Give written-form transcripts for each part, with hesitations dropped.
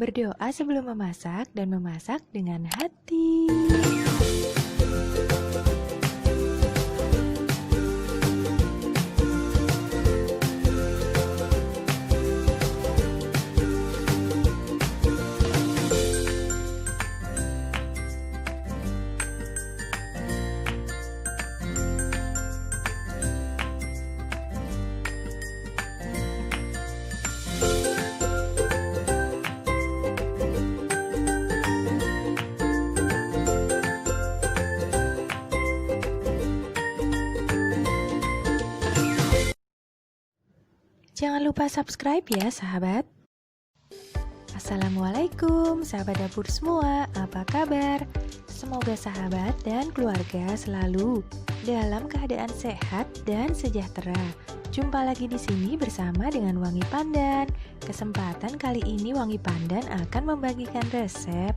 Berdoa sebelum memasak dan memasak dengan hati. Jangan lupa subscribe ya sahabat. Assalamualaikum sahabat dapur semua, apa kabar? Semoga sahabat dan keluarga selalu dalam keadaan sehat dan sejahtera. Jumpa lagi di sini bersama dengan Wangi Pandan. Kesempatan kali ini Wangi Pandan akan membagikan resep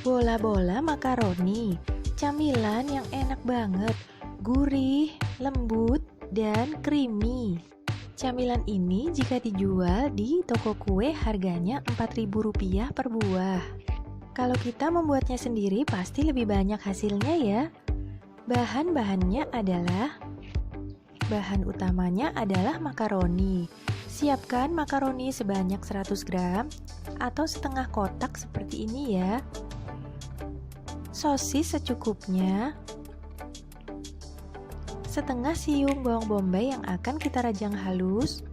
bola-bola makaroni, camilan yang enak banget, gurih, lembut, dan creamy. Camilan ini jika dijual di toko kue harganya Rp4.000 per buah. Kalau kita membuatnya sendiri pasti lebih banyak hasilnya ya. Bahan-bahannya adalah bahan utamanya adalah makaroni. Siapkan makaroni sebanyak 100 gram atau setengah kotak seperti ini ya. Sosis secukupnya. Setengah siung bawang bombay yang akan kita rajang halus,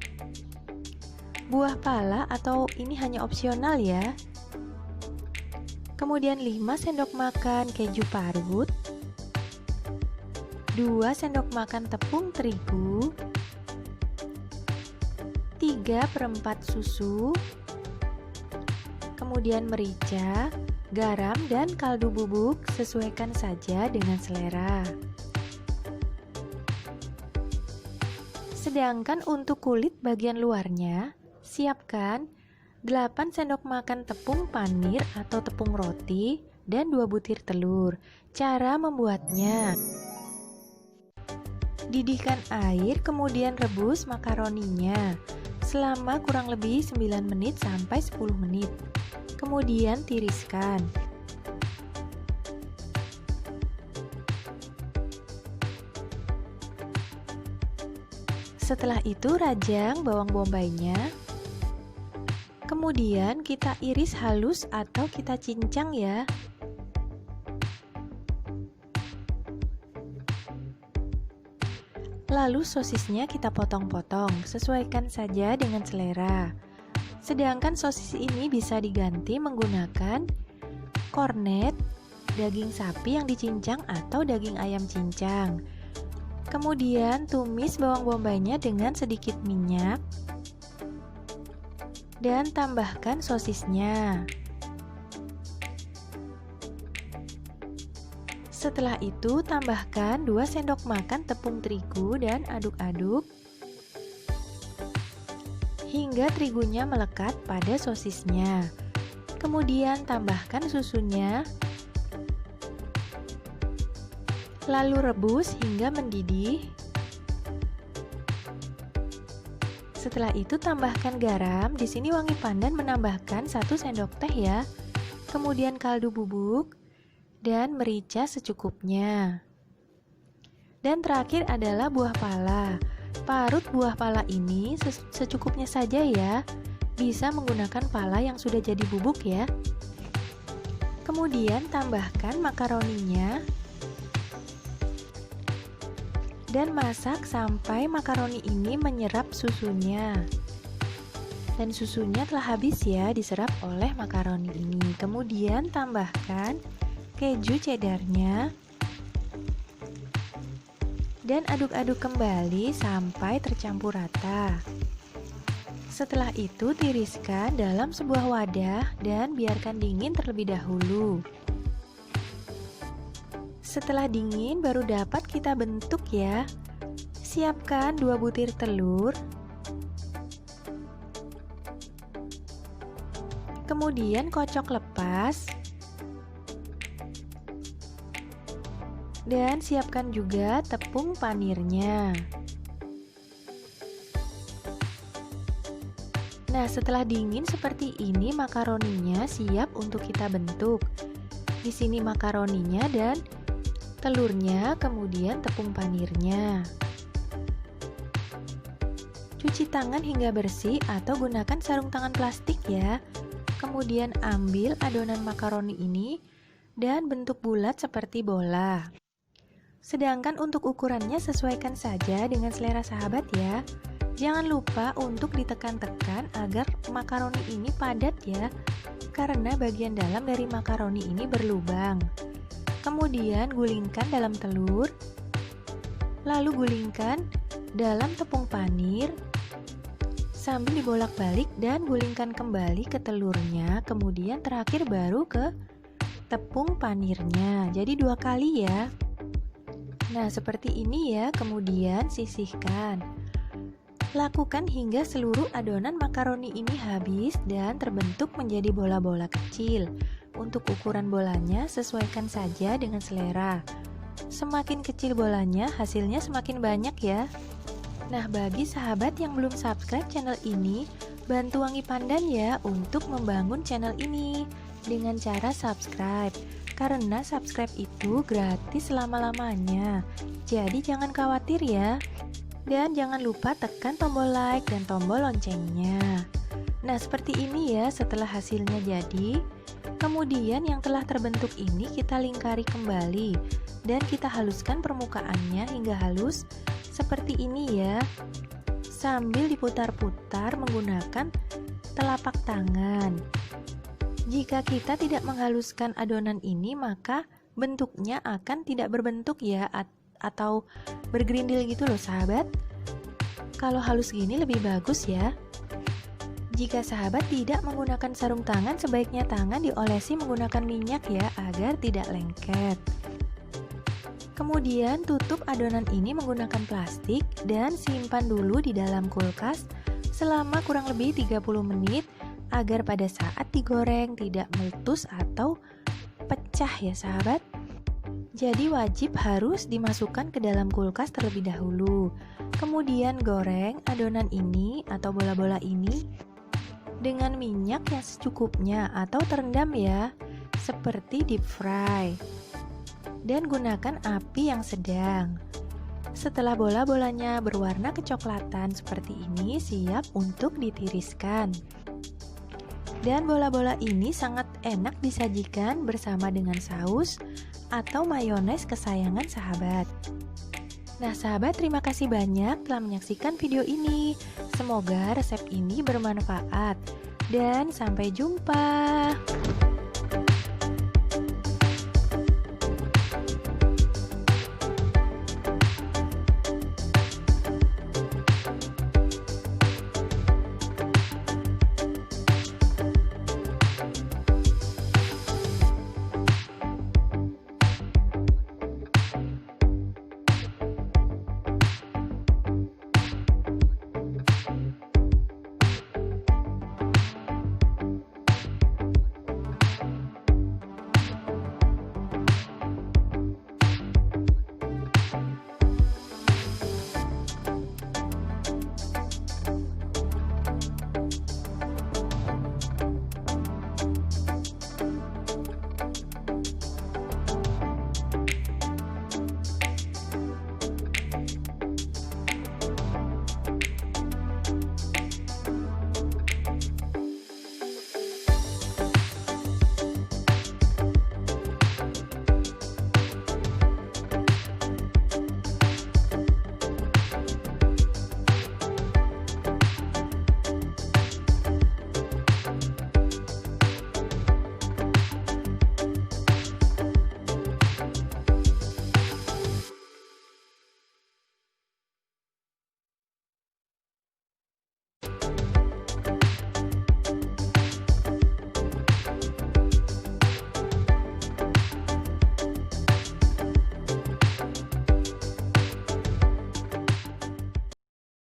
buah pala atau ini hanya opsional ya, kemudian 5 sendok makan keju parut, 2 sendok makan tepung terigu, 3/4 susu, kemudian merica, garam, dan kaldu bubuk sesuaikan saja dengan selera. Sedangkan untuk kulit bagian luarnya, siapkan 8 sendok makan tepung panir atau tepung roti dan 2 butir telur. Cara membuatnya: didihkan air, kemudian rebus makaroninya selama kurang lebih 9 menit sampai 10 menit. Kemudian tiriskan. Setelah itu rajang bawang bombaynya. Kemudian kita iris halus atau kita cincang ya. Lalu sosisnya kita potong-potong, sesuaikan saja dengan selera. Sedangkan sosis ini bisa diganti menggunakan kornet, daging sapi yang dicincang atau daging ayam cincang. Kemudian tumis bawang bombaynya dengan sedikit minyak dan tambahkan sosisnya. Setelah itu tambahkan 2 sendok makan tepung terigu dan aduk-aduk hingga terigunya melekat pada sosisnya. Kemudian tambahkan susunya. Lalu rebus hingga mendidih. Setelah itu tambahkan garam. Di sini Wangi Pandan menambahkan 1 sendok teh ya. Kemudian kaldu bubuk dan merica secukupnya. Dan terakhir adalah buah pala. Parut buah pala ini secukupnya saja ya. Bisa menggunakan pala yang sudah jadi bubuk ya. Kemudian tambahkan makaroninya. Dan masak sampai makaroni ini menyerap susunya. Dan susunya telah habis ya diserap oleh makaroni ini. Kemudian tambahkan keju cheddarnya. Dan aduk-aduk kembali sampai tercampur rata. Setelah itu tiriskan dalam sebuah wadah dan biarkan dingin terlebih dahulu. Setelah dingin baru dapat kita bentuk ya. Siapkan 2 butir telur. Kemudian kocok lepas. Dan siapkan juga tepung panirnya. Nah, setelah dingin seperti ini, makaroninya siap untuk kita bentuk. Di sini makaroninya dan telurnya, kemudian tepung panirnya. Cuci tangan hingga bersih atau gunakan sarung tangan plastik ya. Kemudian ambil adonan makaroni ini dan bentuk bulat seperti bola. Sedangkan untuk ukurannya sesuaikan saja dengan selera sahabat ya. Jangan lupa untuk ditekan-tekan agar makaroni ini padat ya, karena bagian dalam dari makaroni ini berlubang. Kemudian gulingkan dalam telur, lalu gulingkan dalam tepung panir, sambil dibolak-balik dan gulingkan kembali ke telurnya, kemudian terakhir baru ke tepung panirnya. Jadi 2 kali ya. Nah, seperti ini ya, kemudian sisihkan. Lakukan hingga seluruh adonan makaroni ini habis dan terbentuk menjadi bola-bola kecil. Untuk ukuran bolanya sesuaikan saja dengan selera. Semakin kecil bolanya, hasilnya semakin banyak ya. Nah, bagi sahabat yang belum subscribe channel ini, bantu Wangi Pandan ya untuk membangun channel ini dengan cara subscribe. Karena subscribe itu gratis selama-lamanya. Jadi jangan khawatir ya. Dan jangan lupa tekan tombol like dan tombol loncengnya. Nah, seperti ini ya setelah hasilnya jadi. Kemudian yang telah terbentuk ini kita lingkari kembali dan kita haluskan permukaannya hingga halus seperti ini ya. Sambil diputar-putar menggunakan telapak tangan. Jika kita tidak menghaluskan adonan ini, maka bentuknya akan tidak berbentuk ya, atau bergerindil gitu loh sahabat. Kalau halus gini lebih bagus ya. Jika sahabat tidak menggunakan sarung tangan, sebaiknya tangan diolesi menggunakan minyak ya, agar tidak lengket. Kemudian tutup adonan ini menggunakan plastik dan simpan dulu di dalam kulkas selama kurang lebih 30 menit agar pada saat digoreng tidak meletus atau pecah ya sahabat. Jadi wajib harus dimasukkan ke dalam kulkas terlebih dahulu. Kemudian goreng adonan ini atau bola-bola ini dengan minyak yang secukupnya atau terendam ya, seperti deep fry. Dan gunakan api yang sedang. Setelah bola-bolanya berwarna kecoklatan seperti ini, siap untuk ditiriskan. Dan bola-bola ini sangat enak disajikan bersama dengan saus atau mayones kesayangan sahabat. Nah sahabat, terima kasih banyak telah menyaksikan video ini. Semoga resep ini bermanfaat dan sampai jumpa.